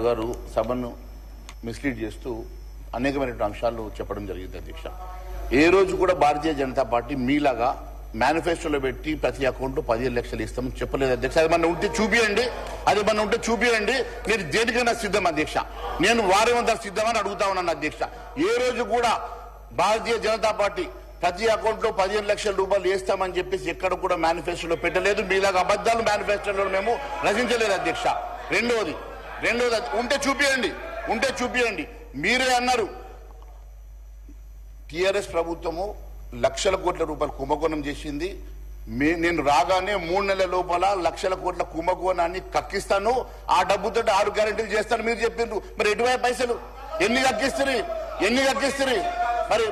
గారు సభను మిస్లీడ్ చేస్తూ అనేకమైన అంశాలు చెప్పడం జరిగింది అధ్యక్ష. ఏ రోజు కూడా భారతీయ జనతా పార్టీ మీలాగా మేనిఫెస్టోలో పెట్టి ప్రతి అకౌంట్ 15 లక్షలు ఇస్తామని చెప్పలేదు అధ్యక్ష. అది మన ఉంటే చూపియండి, మీరు దేనికైనా సిద్ధం అధ్యక్ష. నేను వారం సిద్ధమని అడుగుతా ఉన్నాను అధ్యక్ష. ఏ రోజు కూడా భారతీయ జనతా పార్టీ ప్రతి అకౌంట్ లో 15 లక్షల రూపాయలు వేస్తామని చెప్పేసి ఎక్కడ కూడా మేనిఫెస్టోలో పెట్టలేదు. మీలాగా అబద్దాలు మేనిఫెస్టోలో మేము రచించలేదు అధ్యక్ష. రెండోది ఉంటే చూపియండి. మీరే అన్నారు టిఆర్ఎస్ ప్రభుత్వము లక్షల కోట్ల రూపాయలు కుంభకోణం చేసింది. నేను రాగానే 3 నెలల లోపల లక్షల కోట్ల కుంభకోణాన్ని కక్కిస్తాను, ఆ డబ్బుతో 6 గ్యారెంటీలు చేస్తాను మీరు చెప్పిండ్రు. మరి ఎటువైపు పైసలు ఎన్ని కక్కిస్తారు?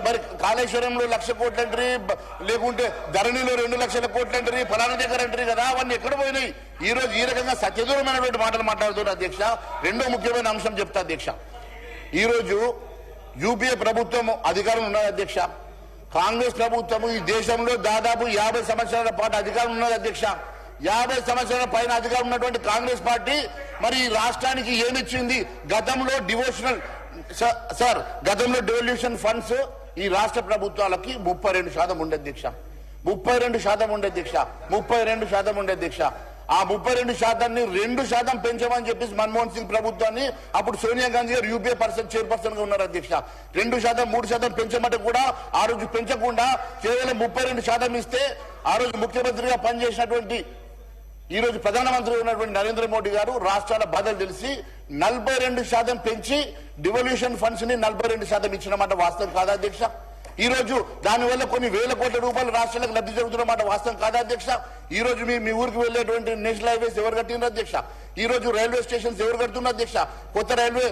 మరి కాళేశ్వరంలో 1,00,000 కోట్లు అంటారు, లేకుంటే ధరణిలో 2 లక్షల కోట్లు అంటారు, ఫలానా దగ్గర అంటారు కదా, అవన్నీ ఎక్కడ పోయినాయి? ఈ రోజు ఈ రకంగా సత్యదూరమైనటువంటి మాటలు మాట్లాడుతున్నారు అధ్యక్ష. రెండో ముఖ్యమైన అంశం చెప్తా అధ్యక్ష. ఈ రోజు యూపీఏ ప్రభుత్వం అధికారం ఉన్నది అధ్యక్ష. కాంగ్రెస్ ప్రభుత్వం ఈ దేశంలో దాదాపు 50 సంవత్సరాల పాటు అధికారం ఉన్నది అధ్యక్ష. 50 సంవత్సరాల పైన అధికారం ఉన్నటువంటి కాంగ్రెస్ పార్టీ మరి ఈ రాష్ట్రానికి ఏమిచ్చింది? గతంలో డివల్యూషన్ ఫండ్స్ ఈ రాష్ట్ర ప్రభుత్వాలకి 32% ఉండే అధ్యక్ష. 32% ఉండే అధ్యక్ష. ఆ 32%ని 2% పెంచమని చెప్పేసి మన్మోహన్ సింగ్ ప్రభుత్వాన్ని అప్పుడు సోనియా గాంధీ గారు యూపీఏ చైర్పర్సన్ గా ఉన్నారు అధ్యక్ష. 2%, 3% పెంచమంటే కూడా ఆ రోజు పెంచకుండా కేవలం 32% ఇస్తే ఆ రోజు ముఖ్యమంత్రిగా పనిచేసినటువంటి ఈ రోజు ప్రధానమంత్రి ఉన్నటువంటి నరేంద్ర మోడీ గారు రాష్ట్రాల బాధలు తెలిసి 42% పెంచి డివల్యూషన్ ఫండ్స్ ని 42% ఇచ్చినమాట వాస్తవం కాదా అధ్యక్ష? ఈ రోజు దానివల్ల కొన్ని వేల కోట్ల రూపాయలు రాష్ట్రాలకు లబ్ధి జరుగుతున్నమాట వాస్తవం కాదా అధ్యక్ష? ఈ రోజు మీ ఊరికి వెళ్లేటువంటి నేషనల్ హైవేస్ ఎవరు కట్టినారు అధ్యక్ష? ఈ రోజు రైల్వే స్టేషన్స్ ఎవరు కడుతున్నారు అధ్యక్ష? కొత్త రైల్వే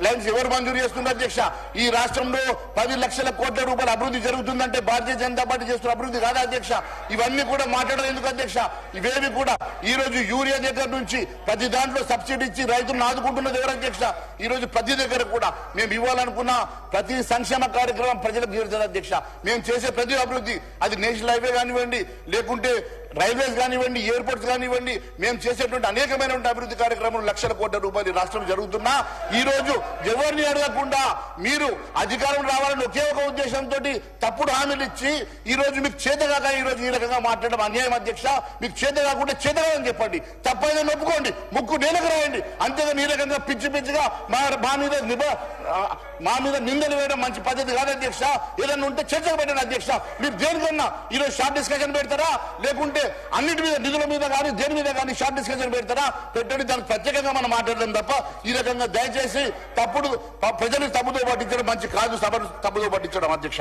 లైన్స్ ఎవరు మంజూరు చేస్తున్నారు అధ్యక్ష? ఈ రాష్ట్రంలో 10 లక్షల కోట్ల రూపాయల అభివృద్ధి జరుగుతుందంటే భారతీయ జనతా పార్టీ చేస్తున్న అభివృద్ధి కాదా అధ్యక్ష? ఇవన్నీ కూడా మాట్లాడడం ఎందుకు అధ్యక్ష? ఇవేమి కూడా ఈ రోజు యూరియా దగ్గర నుంచి ప్రతి దాంట్లో సబ్సిడీ ఇచ్చి రైతులను ఆదుకుంటున్నది ఎవరు అధ్యక్ష? ఈ రోజు ప్రతి దగ్గర కూడా మేము ఇవ్వాలనుకున్న ప్రతి సంక్షేమ కార్యక్రమం ప్రజలకు చేరుతుంది అధ్యక్ష. మేము చేసే ప్రతి అభివృద్ధి అది నేషనల్ హైవే కానివ్వండి, లేకుంటే రైల్వేస్ కానివ్వండి, ఎయిర్పోర్ట్స్ కానివ్వండి, మేము చేసేటువంటి అనేకమైన అభివృద్ధి కార్యక్రమాలు లక్షల కోట్ల రూపాయలు రాష్ట్రం జరుగుతున్నా ఈ రోజు ఎవరిని అడగకుండా మీరు అధికారం రావాలని ఒకే ఒక ఉద్దేశంతో తప్పుడు హామీలు ఇచ్చి ఈ రోజు మీకు చేతగాక ఈ రోజు ఈ రకంగా మాట్లాడడం అన్యాయం అధ్యక్ష. మీకు చేత కాకుండా చేతగాని చెప్పండి, తప్పైనా నొప్పుకోండి, ముక్కు నేలకు రాయండి. అంతేగాని ఈ రకంగా పిచ్చిగా మా మీద నిందలు వేయడం మంచి పద్ధతి కాదు అధ్యక్ష. ఏదన్నా ఉంటే చర్చకు పెట్టండి అధ్యక్ష. మీరు దేనికన్నా ఈ రోజు షార్ట్ డిస్కషన్ పెడతారా, లేకుంటే అన్నిటి మీద నిధుల మీద కానీ దేని మీద కానీ షార్ట్ డిస్కషన్ పెడతారా? పెట్టండి, దానికి ప్రత్యేకంగా మనం మాట్లాడడం తప్ప ఈ రకంగా దయచేసి ప్రజలు తప్పుదో పట్టించడం మంచి కాదు, సభను తప్పుదో పట్టించడం అధ్యక్ష.